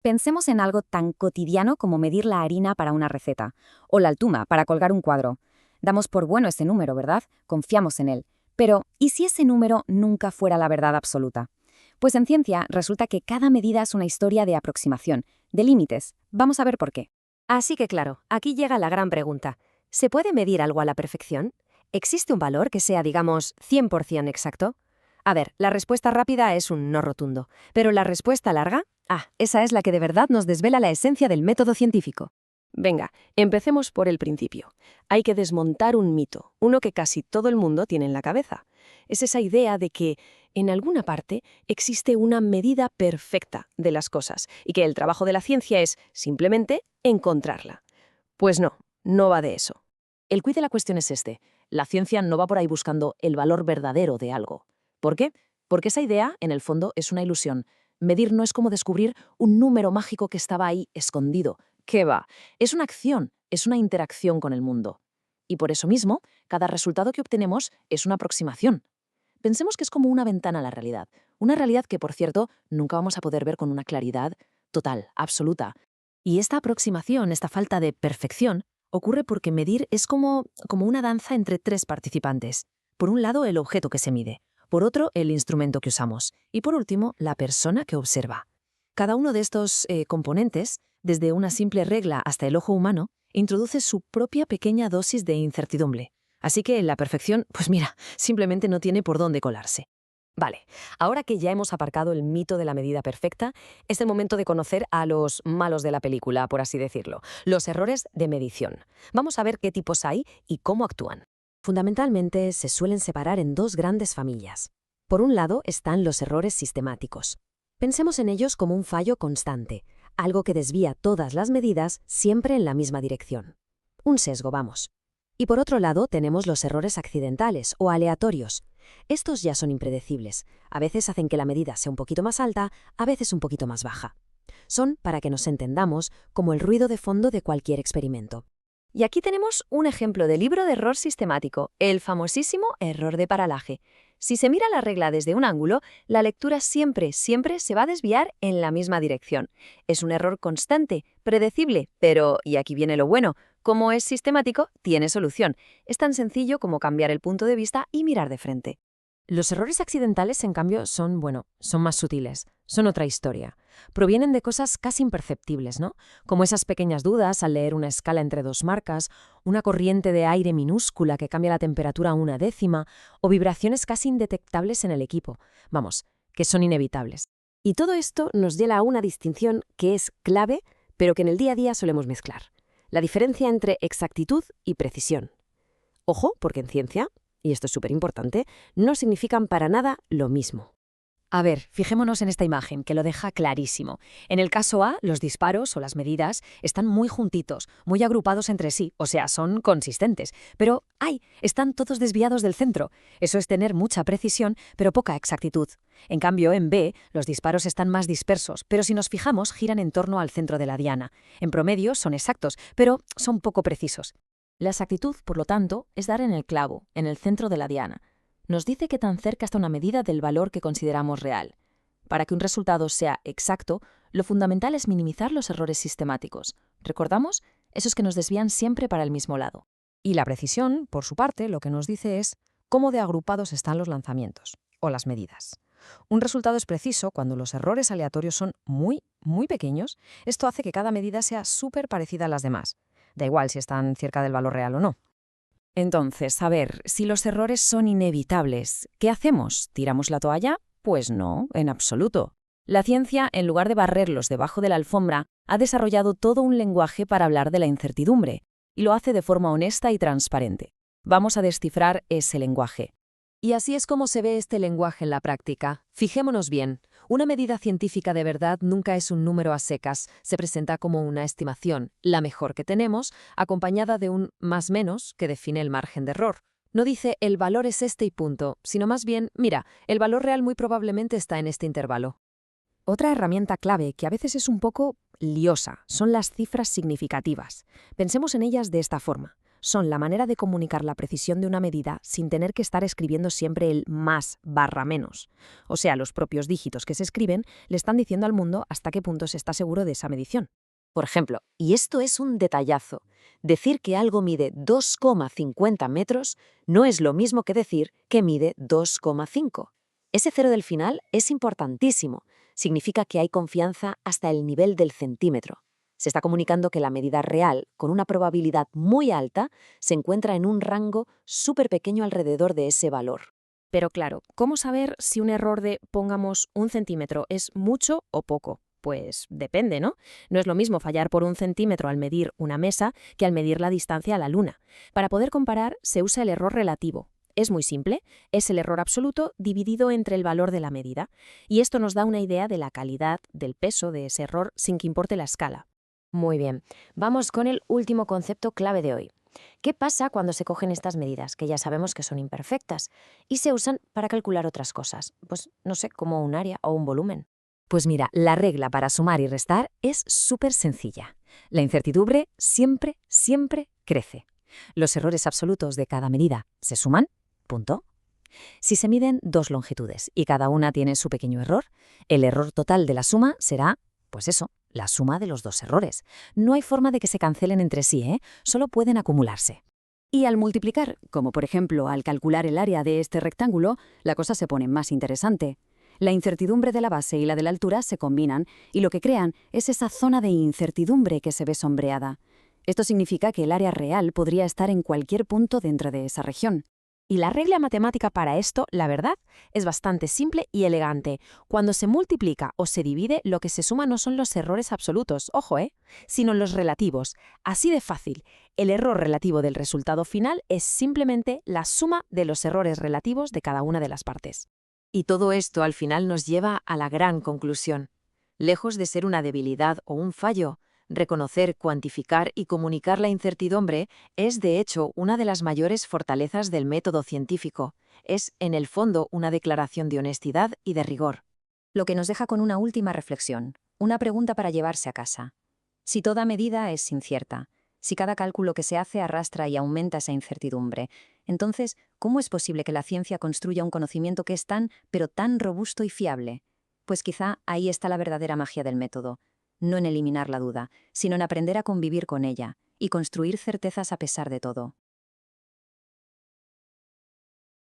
Pensemos en algo tan cotidiano como medir la harina para una receta, o la altuma para colgar un cuadro. Damos por bueno ese número, ¿verdad? Confiamos en él. Pero, ¿y si ese número nunca fuera la verdad absoluta? Pues en ciencia resulta que cada medida es una historia de aproximación, de límites. Vamos a ver por qué. Así que claro, aquí llega la gran pregunta. ¿Se puede medir algo a la perfección? ¿Existe un valor que sea, digamos, 100% exacto? A ver, la respuesta rápida es un no rotundo, pero la respuesta larga, esa es la que de verdad nos desvela la esencia del método científico. Venga, empecemos por el principio. Hay que desmontar un mito, uno que casi todo el mundo tiene en la cabeza. Es esa idea de que, en alguna parte, existe una medida perfecta de las cosas y que el trabajo de la ciencia es, simplemente, encontrarla. Pues no, no va de eso. El quid de la cuestión es este. La ciencia no va por ahí buscando el valor verdadero de algo. ¿Por qué? Porque esa idea, en el fondo, es una ilusión. Medir no es como descubrir un número mágico que estaba ahí escondido. ¿Qué va? Es una acción, es una interacción con el mundo. Y por eso mismo, cada resultado que obtenemos es una aproximación. Pensemos que es como una ventana a la realidad. Una realidad que, por cierto, nunca vamos a poder ver con una claridad total, absoluta. Y esta aproximación, esta falta de perfección, ocurre porque medir es como una danza entre tres participantes. Por un lado, el objeto que se mide. Por otro, el instrumento que usamos. Y por último, la persona que observa. Cada uno de estos componentes, desde una simple regla hasta el ojo humano, introduce su propia pequeña dosis de incertidumbre. Así que la perfección, pues mira, simplemente no tiene por dónde colarse. Vale, ahora que ya hemos aparcado el mito de la medida perfecta, es el momento de conocer a los malos de la película, por así decirlo, los errores de medición. Vamos a ver qué tipos hay y cómo actúan. Fundamentalmente, se suelen separar en dos grandes familias. Por un lado están los errores sistemáticos. Pensemos en ellos como un fallo constante, algo que desvía todas las medidas siempre en la misma dirección. Un sesgo, vamos. Y por otro lado tenemos los errores accidentales o aleatorios. Estos ya son impredecibles. A veces hacen que la medida sea un poquito más alta, a veces un poquito más baja. Son, para que nos entendamos, como el ruido de fondo de cualquier experimento. Y aquí tenemos un ejemplo de libro de error sistemático, el famosísimo error de paralaje. Si se mira la regla desde un ángulo, la lectura siempre se va a desviar en la misma dirección. Es un error constante, predecible, pero, y aquí viene lo bueno, como es sistemático, tiene solución. Es tan sencillo como cambiar el punto de vista y mirar de frente. Los errores accidentales, en cambio, son más sutiles, son otra historia. Provienen de cosas casi imperceptibles, ¿no? Como esas pequeñas dudas al leer una escala entre dos marcas, una corriente de aire minúscula que cambia la temperatura a una décima, o vibraciones casi indetectables en el equipo. Vamos, que son inevitables. Y todo esto nos lleva a una distinción que es clave, pero que en el día a día solemos mezclar. La diferencia entre exactitud y precisión. Ojo, porque en ciencia, y esto es súper importante, no significan para nada lo mismo. A ver, fijémonos en esta imagen, que lo deja clarísimo. En el caso A, los disparos o las medidas están muy juntitos, muy agrupados entre sí, o sea, son consistentes. Pero, ¡ay!, están todos desviados del centro. Eso es tener mucha precisión, pero poca exactitud. En cambio, en B, los disparos están más dispersos, pero si nos fijamos, giran en torno al centro de la diana. En promedio, son exactos, pero son poco precisos. La exactitud, por lo tanto, es dar en el clavo, en el centro de la diana. Nos dice que tan cerca está una medida del valor que consideramos real. Para que un resultado sea exacto, lo fundamental es minimizar los errores sistemáticos. ¿Recordamos? Esos que nos desvían siempre para el mismo lado. Y la precisión, por su parte, lo que nos dice es cómo de agrupados están los lanzamientos o las medidas. Un resultado es preciso cuando los errores aleatorios son muy, muy pequeños. Esto hace que cada medida sea súper parecida a las demás. Da igual si están cerca del valor real o no. Entonces, a ver, si los errores son inevitables, ¿qué hacemos? ¿Tiramos la toalla? Pues no, en absoluto. La ciencia, en lugar de barrerlos debajo de la alfombra, ha desarrollado todo un lenguaje para hablar de la incertidumbre, y lo hace de forma honesta y transparente. Vamos a descifrar ese lenguaje. Y así es como se ve este lenguaje en la práctica. Fijémonos bien, una medida científica de verdad nunca es un número a secas, se presenta como una estimación, la mejor que tenemos, acompañada de un más menos que define el margen de error. No dice el valor es este y punto, sino más bien, mira, el valor real muy probablemente está en este intervalo. Otra herramienta clave que a veces es un poco liosa son las cifras significativas. Pensemos en ellas de esta forma. Son la manera de comunicar la precisión de una medida sin tener que estar escribiendo siempre el más/menos. O sea, los propios dígitos que se escriben le están diciendo al mundo hasta qué punto se está seguro de esa medición. Por ejemplo, y esto es un detallazo, decir que algo mide 2,50 metros no es lo mismo que decir que mide 2,5. Ese cero del final es importantísimo. Significa que hay confianza hasta el nivel del centímetro. Se está comunicando que la medida real, con una probabilidad muy alta, se encuentra en un rango súper pequeño alrededor de ese valor. Pero claro, ¿cómo saber si un error de, pongamos, 1 centímetro es mucho o poco? Pues depende, ¿no? No es lo mismo fallar por 1 centímetro al medir una mesa que al medir la distancia a la Luna. Para poder comparar, se usa el error relativo. Es muy simple, es el error absoluto dividido entre el valor de la medida. Y esto nos da una idea de la calidad, del peso de ese error sin que importe la escala. Muy bien, vamos con el último concepto clave de hoy. ¿Qué pasa cuando se cogen estas medidas, que ya sabemos que son imperfectas, y se usan para calcular otras cosas? Pues no sé, como un área o un volumen. Pues mira, la regla para sumar y restar es súper sencilla. La incertidumbre siempre, siempre crece. Los errores absolutos de cada medida se suman, punto. Si se miden dos longitudes y cada una tiene su pequeño error, el error total de la suma será, pues eso, la suma de los dos errores. No hay forma de que se cancelen entre sí, ¿eh? Solo pueden acumularse. Y al multiplicar, como por ejemplo al calcular el área de este rectángulo, la cosa se pone más interesante. La incertidumbre de la base y la de la altura se combinan y lo que crean es esa zona de incertidumbre que se ve sombreada. Esto significa que el área real podría estar en cualquier punto dentro de esa región. Y la regla matemática para esto, la verdad, es bastante simple y elegante. Cuando se multiplica o se divide, lo que se suma no son los errores absolutos, ojo, sino los relativos. Así de fácil. El error relativo del resultado final es simplemente la suma de los errores relativos de cada una de las partes. Y todo esto al final nos lleva a la gran conclusión. Lejos de ser una debilidad o un fallo, reconocer, cuantificar y comunicar la incertidumbre es, de hecho, una de las mayores fortalezas del método científico. Es, en el fondo, una declaración de honestidad y de rigor. Lo que nos deja con una última reflexión, una pregunta para llevarse a casa. Si toda medida es incierta, si cada cálculo que se hace arrastra y aumenta esa incertidumbre, entonces, ¿cómo es posible que la ciencia construya un conocimiento que es tan, pero tan robusto y fiable? Pues quizá ahí está la verdadera magia del método. No en eliminar la duda, sino en aprender a convivir con ella y construir certezas a pesar de todo.